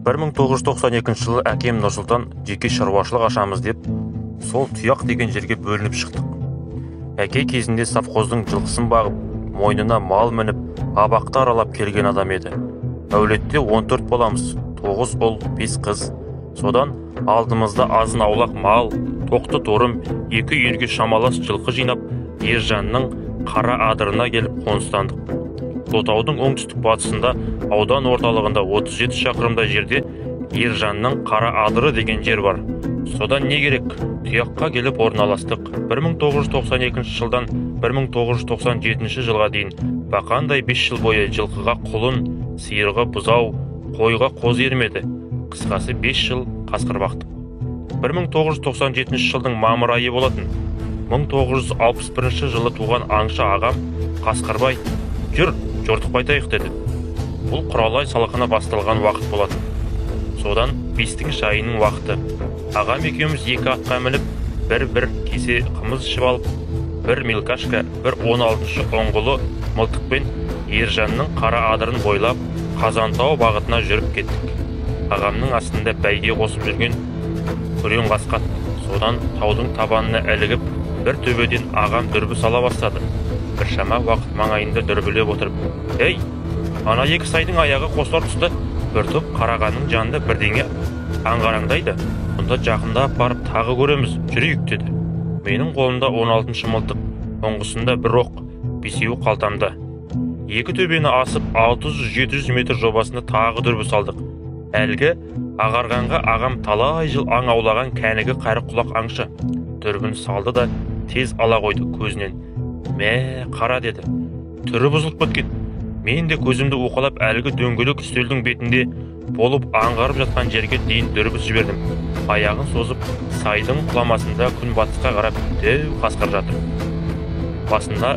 1992 жылы әкем Нұрсұлтан жеке шаруашылық ашамыз деп, сол тұяқ деген жерге бөлініп шықтық. Әке кезінде совхоздың жылқысын бағып, мойнына мал мініп, абақты аралап келген адам еді. Әулетте 14 боламыз, 9 ұл, 5 қыз. Содан алдымызда азын аулақ мал, тоқты торым, 2 үйірге шамалас жылқы жинап, Ержанның Қара Адырына келіп қоныстандық. Ұлытаудың оңтүстік батысында, аудан орталығында 37 шақырымдай жерде Ержанның Қара Адыры деген жер бар. Содан не керек? Тұяққа келіп орналастық. 1992 жылдан 1997 жылға дейін бақандай 5 жыл бойы жылқыға құлын, сиырға бұзау, қойға қоз ермеді. Қысқасы 5 жыл қасқыр бақтық. 1997 жылдың мамыр айы болатын. 1961 жылы туған аңшы ағам Қасқырбай, жүр, жортық байтайық деді. Бұл құралай салқыны басталған уақыт болады. Содан бестің шайының уақыты. Ағам екеуміз 2 атқа мініп, бір кесе қымыз ішіп алып, бір мелкашка, бір 16-шы оңғылы мылтықпен Ержанның Қара Адырын бойлап, Қазантау бағытына жүріп кеттік. Ағамның астында бәйге қосып жүрген күрең қасқат. Содан таудың табанына ілігіп, бір төбеден ағам дүрбі сала бастады. Біршама уақыт маңайында дүрбілеп отырып, «Ей, ана 2 сайдың аяғы қосылар тұста, бір топ қарағанның жанында бірдеңе аңғараңдайды. Мұнда жақындап барып тағы көреміз, жүрейік» деді. Менің қолымда 16-шы мылтық, оңғысында бір оқ, 5-еуі қалтамда. 2 төбені асып 600-700 метр жобасында тағы дүрбі салдық. Әлгі ағарғанға ағам талай жыл аң аулаған кәнігі қары құлақ аңшы. Дүрбін салды да тез ала қойды көзінен. «Мә, қара» деді. Түрі бұзылып кеткен. Мен де көзімді уқалап әлгі дөңгелек үстелдің бетінде болып аңғарып жатқан жерге дейін дүрбіз жібердім. Аяғын созып, сайдың құламасында күн батысқа қарап дәу қасқыр жатыр. Басында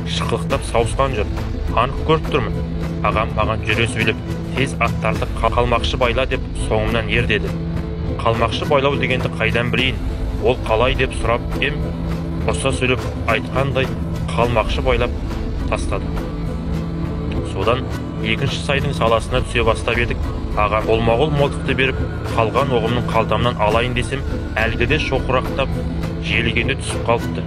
шықылықтап сауысқан жүр. Анық көріп тұрмын. Ағам маған жүре сөйлеп, тез аттарды қалмақшы байла деп соңымнан ер деді. Қалмақшы байлау дегенді қайдан білейін? Ол қалай деп сұрап ем, қоса сөйлеп айтқандай қалмақшы байлап тастады. Содан 2-ші сайдың саласына түсе бастап едік. Ағам қолма-қол мылтықты беріп, қалған оғымның қалтамнан алайын десем, әлгіде шоқырақтап желігенде түсіп қалыпты.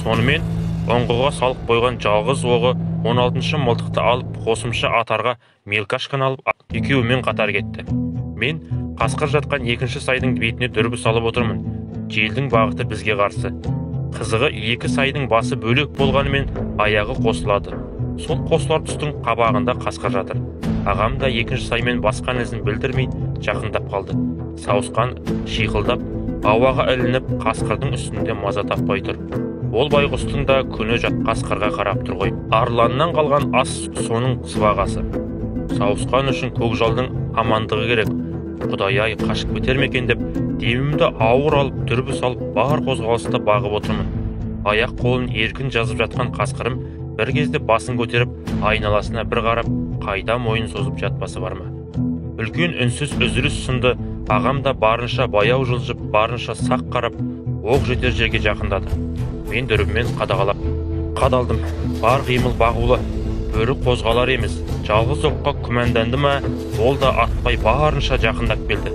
Сонымен оңғыға салып қойған жалғыз оғы 16-шы мылтықты алып, қосымша атарға мелкашканы алып, екеуімен қатар кетті. Мен қасқыр жатқан 2-ші сайдың бетіне дүрбі салып отырмын. Желдің бағыты бізге қарсы. Қызығы 2 сайдың басы бөлек болғанымен аяғы қосылады. Сол қосылар тұстың қабағында қасқыр жатыр. Ағам да 2-ші саймен басқан ізін білдірмей жақындап қалды. Сауысқан, шиқылдап, ауаға ілініп, қасқырдың үстінде маза таппай тұр. Ол байғұстың да күні жат қасқырға қарап тұр ғой. Арланнан қалған ас соның сыбағасы. Сауысқан үшін көкжалдың амандығы керек. Құдай-ай, қашып кетер ме екен деп, демімді ауыр алып, дүрбі салып, бар қозғалыста бағып отырмын. Аяқ қолын еркін жазып жатқан қасқырым бір кезде басын көтеріп, айналасына бір қарап, қайда мойын созып жатпасы бар ма? Үлкен үнсіз үзіліс сынды. Ағам да барынша баяу жылжып, барынша сақ қарап, оқ жетер жерге жақындады. Мен дүрбімен қадалдым. Бар қимыл бағулы. Бөрі қозғалар емес. Жалғыз оққа күмәнданды ма, ол да атпай барынша жақындап келді.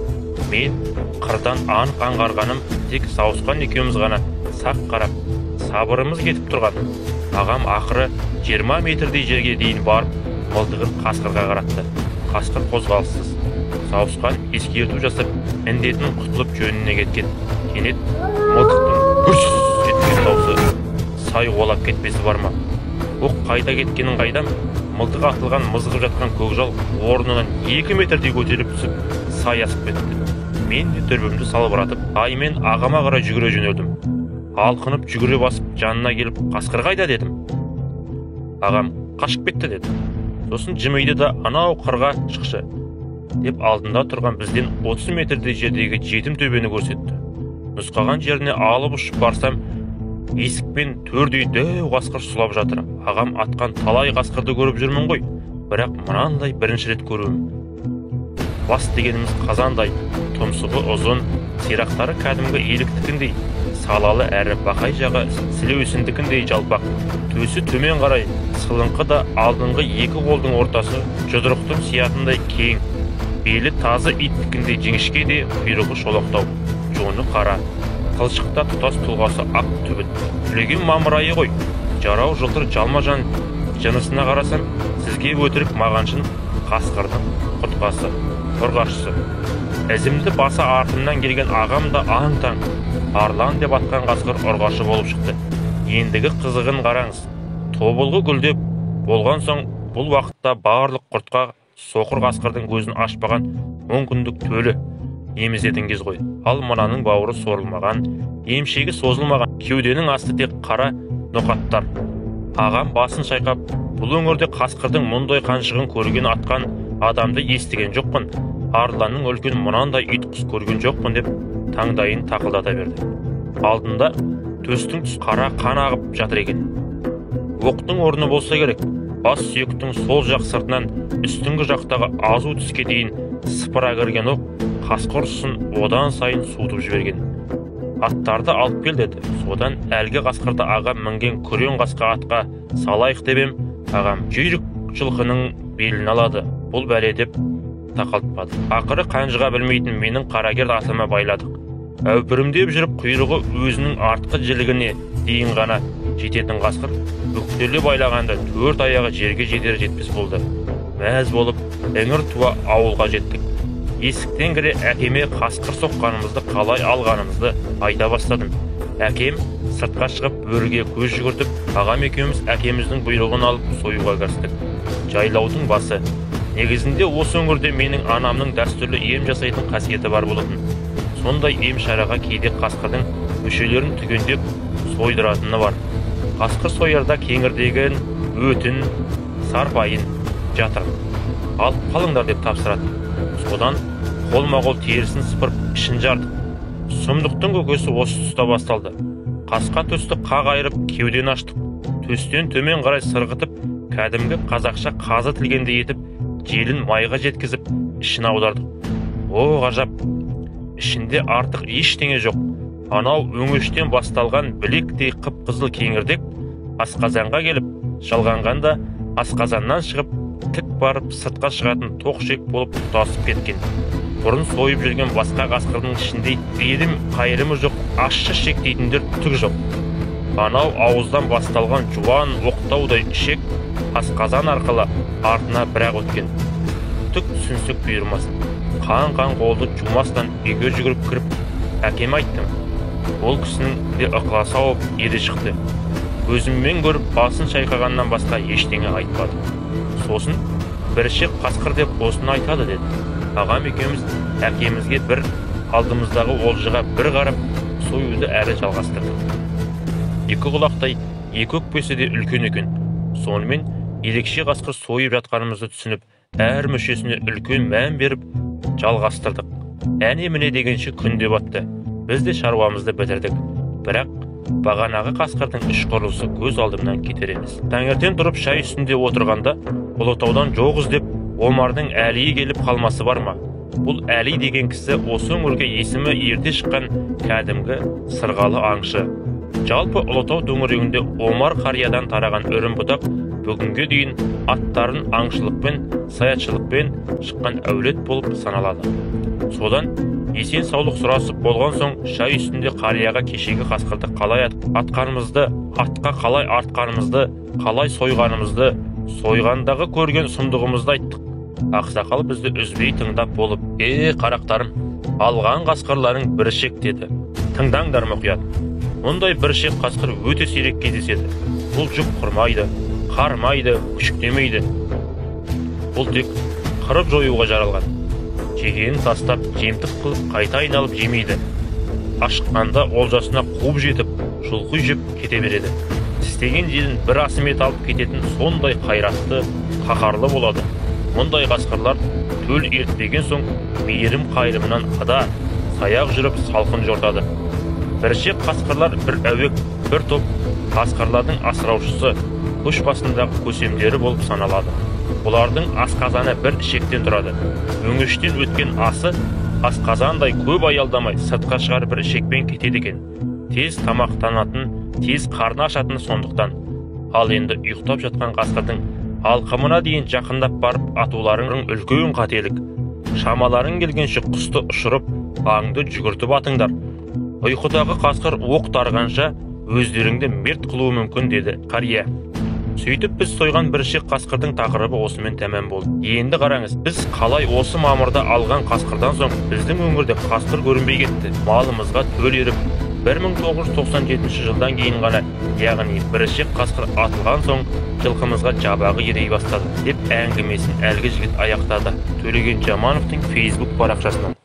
Мен қырдан анық аңғарғаным тек сауысқан екеуміз ғана сақ қарап, сабырымыз кетіп тұрған. Ағам ақыры 20 метрдей жерге дейін барып, мылтығын қасқырға қаратты. Қасқыр қозғалыссыз. Сауысқан ескерту жасап, індетін құтылып жөніне кеткен. Кенет мылтықтың гүрс еткен даусы сай олап кетпесі бар ма? Оқ қайда кеткенін қайдам, мылтығы атылған мызғып жатқан көкжал орнынан 2 метрдей көтеріліп түсіп, сай асып кетті. Мен де дүрбімді салбыратып, аймен ағама қарай жүгіре жөнелдім. Алқынып жүгіре басып, жанына келіп, қасқыр қайда дедім. Ағам қашып кетті деді. Сосын жымиды да, анау қырға шықшы деп алдында тұрған бізден 30 метрдей жердегі жетім төбені көрсетті. Нұсқаған жеріне алып ұшып барсам, есікпен 4-үй дәу қасқыр сұлап жатыр. Ағам атқан талай қасқырды көріп жүрмін ғой, бірақ мынандай бірінші рет көруім. Бас дегеніміз қазандай, тұмсығы ұзын, сирақтары кәдімгі еліктікіндей, салалы әрі бақай жағы сілеусіндікіндей жалпақ, төсі төмен қарай, сылыңқы да алдыңғы 2 қолдың ортасы жұдырықтың сиятындай кең. Белі тазы иттікіндей жіңішке де, құйрығы шолақтау, жоны қара, қылшықта тұтас тұлғасы ақ түбіт. Түлеген мамырайы ғой, жарау жылтыр жалма-жан жынысына қарасам, сізге өтірік мағаншын қасқырдың құртқасы, қорғашысы. Әзімді басы артымнан келген ағам да аң-таң, арлан деп атқан қасқыр ұрғашы болып шықты. Ендігі қызығын қараңыз. Тобылғы гүлдеп болған соң, бұл уақытта барлық құртқа соқыр қасқырдың көзін ашпаған 10 күндік төлі емізетін кез ғой. Ал мынаның бауыры сорылмаған, емшегі созылмаған, кеуденің асты тек қара ноқаттар. Ағам басын шайқап, бұл өңірде қасқырдың мұндай қаншығын көрген атқан адамды естіген жоқпын. Арланның үлкен мұнандай ит құс көрген жоқпын деп таңдайын тақылдата берді. Алдында төстің түс қара қан ағып жатыр екен. Оқтың орны болса керек. Бас сүйектің сол жақ сыртынан үстіңгі жақтағы азу түске дейін сыпыра кірген оқ қасқыр ұсын одан сайын суытып жіберген. Аттарды алып кел деді. Содан әлгі қасқырды ағам мінген күрең қасқа атқа салайық деп ағам жүйрік жылқының белін алады. Бұл бәле деп тақалтпады. Ақыры қанжыға білмейтін менің қарагер атыма байладық. Әупірімдеп жүріп құйрығы өзінің артқы жілігіне дейін ғана жететін қасқыр бүктеле байлағанда 4 аяғы жерге жетер жетпес болды. Мәз болып іңір туа ауылға жеттік. Есіктен кіре әкеме қасқыр соққанымызды қалай алғанымызды айта бастадым. Әкем сыртқа шығып бөріге көз жүгіртіп, ағам екеуміз әкеміздің бұйрығын алып союға кірістік. Жайлаудың басы. Негізінде осы өңірде менің анамның дәстүрлі ем жасайтын қасиеті бар болатын. Сондай ем шараға кейде қасқырдың мүшелерін түгендеп сойдыратыны бар. Қасқыр соярда кеңірдеген өтін, сарпайын, жатыр. Алып қалыңдар деп тапсырады. Содан қолма-қол терісін сыпырып ішін жардық. Сұмдықтың көкесі осы тұста басталды. Қасқа төсті қақ айырып кеуден аштық. Төстен төмен қарай сырғытып, кәдімгі қазақша қазы тілгенде етіп, желін майға жеткізіп, ішін аудардық. О, ғажап! Ішінде артық ештеңе жоқ. Анау өңештен басталған білектей қып-қызыл кеңірдек асқазанға келіп, жалғанғанда асқазаннан шығып, тік барып сыртқа шығатын тоқшек болып тұтасып кеткен. Бұрын сойып жүрген басқа қасқырдың ішінде едім қайырымы жоқ, ащы шек дейтіндер түк жоқ. Анау ауыздан басталған жуан оқтаудай ішек асқазан арқылы артына бірақ өткен. Түк түсінсік бұйырмасын. Қан-қан қолды жумастан үйге жүгіріп кіріп, әкеме айттым. Ол кісінің де ықыласы ауып ере шықты. Көзіммен көріп басын шайқағаннан басқа ештеңе айтпады. Сосын бір ішек қасқыр деп осыны айтады деді. Ағам екеуміз әкемізге бір, алдымыздағы олжыға бір қарап, союды әрі жалғастырдық. Екі құлақтай, екі өкпесі де үлкен екен. Сонымен ерекше қасқыр сойып жатқанымызды түсініп, әр мүшесіне үлкен мән беріп жалғастырдық. Әне-міне дегенше күн де батты. Біз де шаруамызды бітірдік. Бірақ бағанағы қасқырдың іш құрылысы көз алдымнан кетер емес. Таңертең тұрып шай үстінде отырғанда, Ұлытаудан жоқ іздеп, Омардың Әлиі келіп қалмасы бар ма? Бұл Әли деген кісі осы өңірге есімі ерте шыққан кәдімгі сырғалы аңшы. Жалпы Ұлытау төңірегінде Омар қариядан тараған үрім-бұтақ бүгінге дейін аттарын аңшылықпен, саятшылықпен шыққан әулет болып саналады. Содан есен саулық сұрасып болған соң шай үстінде қарияға кешегі қасқырды қалай атқанымызды, атқа қалай артқанымызды, қалай сойғанымызды, сойғандағы көрген сұмдығымызды айттық. Ақсақал бізді үзбей тыңдап болып, қарақтарым, алған қасқырларың бір ішек деді. Тыңдаңдар мұқият. Мұндай бір ішек қасқыр өте сирек кездеседі. Бұл жүк құрмайды, қармайды, күшіктемейді. Бұл тек қырып жоюға жаралған. Жегенін тастап, жемтік қылып, қайта айналып жемейді. Ашыққанда олжасына қуып жетіп, жұлқы жеп кете береді. Тістеген жерін бір асымет алып кететін сондай қайратты, қаһарлы болады. Мұндай қасқырлар төл ертпеген соң мейірім қайрымынан ада, саяқ жүріп салқын жортады. Біршек қасқырлар бір әуек, бір топ қасқырлардың асыраушысы, көш басындағы көсемдері болып саналады. Бұлардың асқазаны бір ішектен тұрады. Өңештен өткен асы асқазандай көп аялдамай сыртқа шығар бір ішекпен кетеді екен. Тез тамақтанатын, тез қарны ашатын сондықтан. Ал енді ұйықтап жатқан қасқырдың алқымына дейін жақындап барып атуларың үлкен қателік. Шамаларың келгенше құсты ұшырып, аңды жүгіртіп атыңдар. Ұйқыдағы қасқыр оқ дарғанша өздеріңді мерт қылуы мүмкін, деді қария. Сөйтіп біз сойған бір ішек қасқырдың тақырыбы осымен тәмам болды. Енді қараңыз, біз қалай осы мамырда алған қасқырдан соң біздің өңірде қасқыр көрінбей кетті. Малымызға төл еріп, 1997 жылдан кейін ғана, яғни бір ішек қасқыр атылған соң жылқымызға жабағы ерей бастады, деп әңгімесін әлгі жігіт аяқтады. Төлеген Жамановтың Facebook парақшасынан.